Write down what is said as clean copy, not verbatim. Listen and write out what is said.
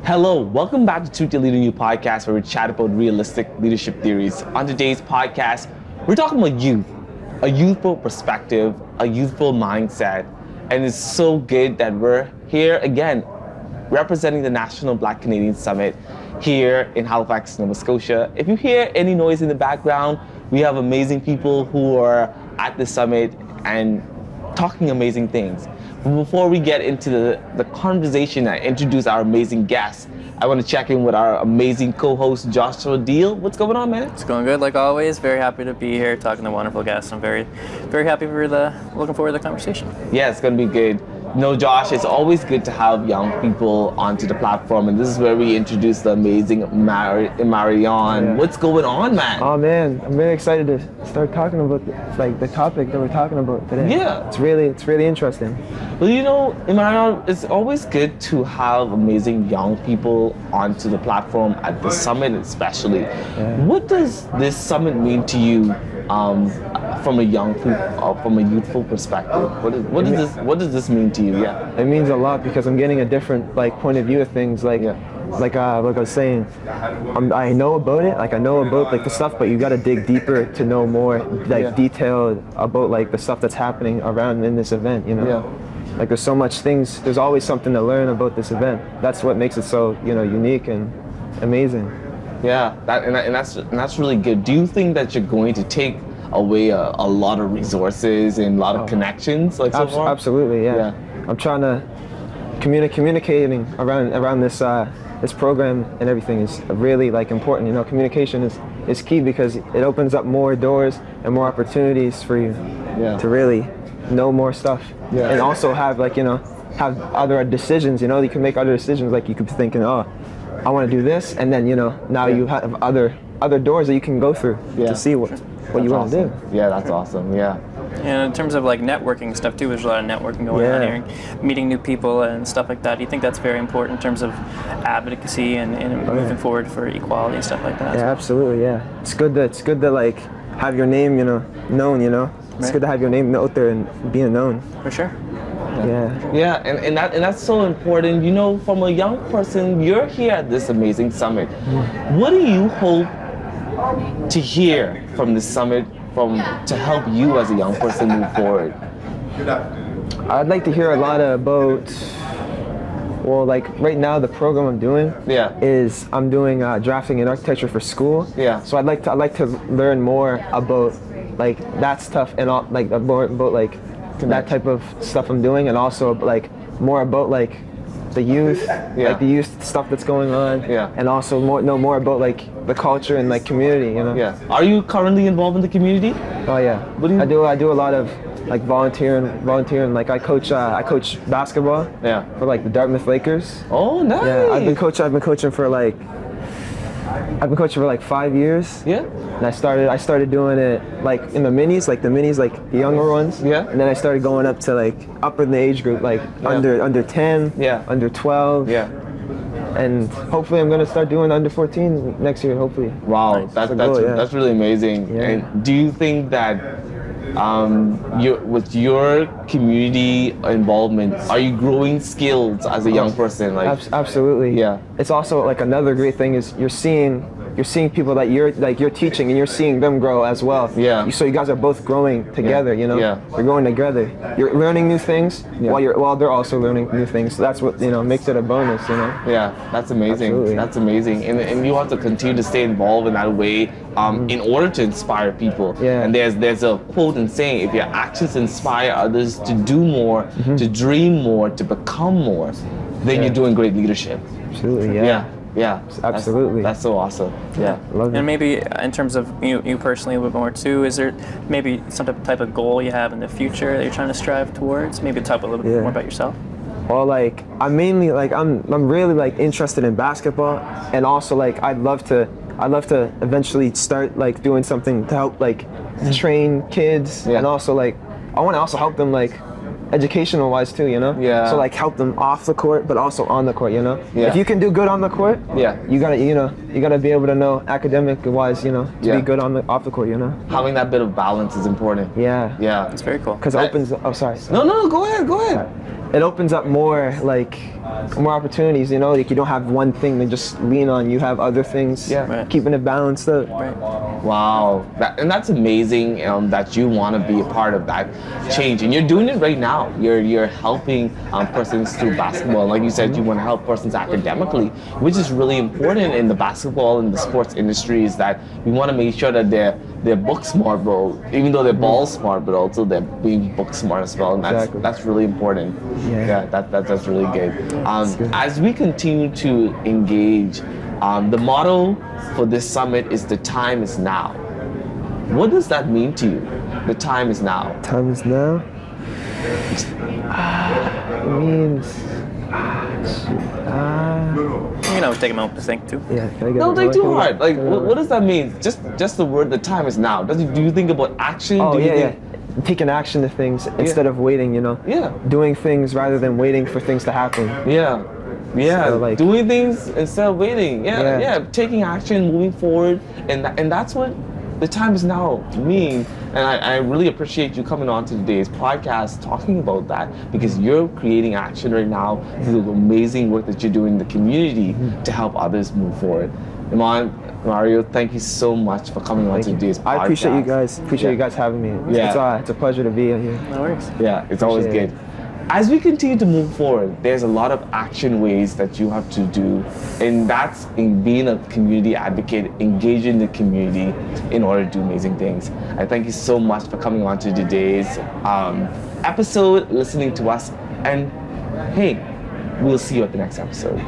Hello, welcome back to Truth Your Leader You podcast, where we chat about realistic leadership theories. On today's podcast, we're talking about youth, a youthful perspective, a youthful mindset, and it's so good that we're here again, representing the National Black Canadian Summit here in Halifax, Nova Scotia. If you hear any noise in the background, we have amazing people who are at the summit and talking amazing things. But before we get into the conversation and introduce our amazing guests, I want to check in with our amazing co-host, Joshua Deal. What's going on, man? It's going good, like always. Very happy to be here talking to wonderful guests. I'm very happy looking forward to the conversation. Yeah, it's going to be good. Josh, it's always good to have young people onto the platform, and this is where we introduce the amazing Imarion. Yeah. What's going on, man? Oh man, I'm really excited to start talking about the topic that we're talking about today. Yeah, it's really interesting. Well, Imarion, it's always good to have amazing young people onto the platform at the summit, especially. Yeah. What does this summit mean to you? From a youthful perspective, what does this mean to you? Yeah, it means a lot because I'm getting a different point of view of things. Like I was saying, I know about it. I know about the stuff, but you got to dig deeper to know more detailed about the stuff that's happening around in this event. There's so much things. There's always something to learn about this event. That's what makes it so unique and amazing. Yeah, that's really good. Do you think that you're going to take away a lot of resources and a lot of connections so far? Absolutely, yeah. I'm trying to communicating around this this program and everything is really important. Communication is key because it opens up more doors and more opportunities for you to really know more stuff and also have have other decisions. You can make other decisions. You could be thinking, I want to do this, and then now you have other doors that you can go through to see what you want to do. Yeah, that's awesome. Yeah. And in terms of networking stuff too, there's a lot of networking going on here, meeting new people and stuff like that. Do you think that's very important in terms of advocacy and moving forward for equality and stuff like that? Yeah, absolutely. Yeah, it's good to have your name known. It's good to have your name out there and being known. For sure. Yeah, and that's so important. From a young person, you're here at this amazing summit. What do you hope to hear from this summit to help you as a young person move forward? I'd like to hear a lot about, right now the program I'm doing is I'm doing drafting and architecture for school. Yeah. So I'd like to learn more about that stuff and all more about that type of stuff I'm doing, and also more about the youth, the youth stuff that's going on, and also know more about the culture and community. Yeah. Are you currently involved in the community? Oh yeah. I do a lot of volunteering. I coach basketball. For the Dartmouth Lakers. Oh, nice. Yeah. I've been coaching for 5 years. Yeah. And I started doing it in the minis, the younger ones. Yeah. And then I started going up to up in the age group, under 10, under 12. Yeah. And hopefully I'm gonna start doing under 14 next year, hopefully. Wow, that's really amazing. Yeah. And do you think that with your community involvement, are you growing skills as a young person? Absolutely. Yeah. It's also another great thing is you're seeing people that you're teaching, and you're seeing them grow as well. Yeah. So you guys are both growing together. You're growing together. You're learning new things while they're also learning new things. So that's what makes it a bonus. Yeah, that's amazing. Absolutely. That's amazing. And you have to continue to stay involved in that way in order to inspire people. Yeah. And there's a quote in saying, if your actions inspire others to do more, to dream more, to become more, then you're doing great leadership. Absolutely. Yeah, absolutely. That's so awesome. Yeah, love it. And maybe in terms of you personally a little bit more too, is there maybe some type of goal you have in the future that you're trying to strive towards? Maybe talk a little bit more about yourself. Well, I'm mainly I'm really interested in basketball, and also I'd love to eventually start doing something to help train kids, and also I want to also help them educational wise too, Yeah. So help them off the court, but also on the court, Yeah. If you can do good on the court, you gotta be able to know academic wise, to be good off the court, Having that bit of balance is important. Yeah. Yeah. It's very cool. Because it opens. Oh, sorry. No, go ahead. it opens up more more opportunities, you know, like you don't have one thing to just lean on, you have other things. Yeah. Right. Keeping it balanced up. Right. Wow, that's amazing that you want to be a part of that change, and you're doing it right now. You're helping persons through basketball. Like you said, you want to help persons academically, which is really important in the basketball and the sports industry. Is that we want to make sure that they're book smart, bro. Even though they're ball smart, but also they're being book smart as well, and Exactly. that's really important. Yeah. That's really good. As we continue to engage, the motto for this summit is "The time is now." What does that mean to you? The time is now. Time is now. It means. You know, take a moment to think too. Yeah. Can I get Don't it? think too Can I get hard. it? Like, Can I get it? what does that mean? Just the word "the time is now." Do you think about action? Oh Do you yeah, think, yeah. Taking action to things instead of waiting, you know. Yeah. Doing things rather than waiting for things to happen. Yeah. Yeah, So, like- doing things instead of waiting. Yeah, Yeah. taking action, moving forward, and that's what the time is now to me. And I really appreciate you coming on to today's podcast talking about that, because you're creating action right now through the amazing work that you're doing in the community to help others move forward. Mario, thank you so much for coming on to today's podcast. I appreciate you guys. Appreciate you guys having me. Yeah. It's a pleasure to be here. No worries. Yeah, it's always Appreciate good. As we continue to move forward, there's a lot of action ways that you have to do, and that's in being a community advocate, engaging the community in order to do amazing things. I thank you so much for coming on to today's episode, listening to us, and hey, we'll see you at the next episode.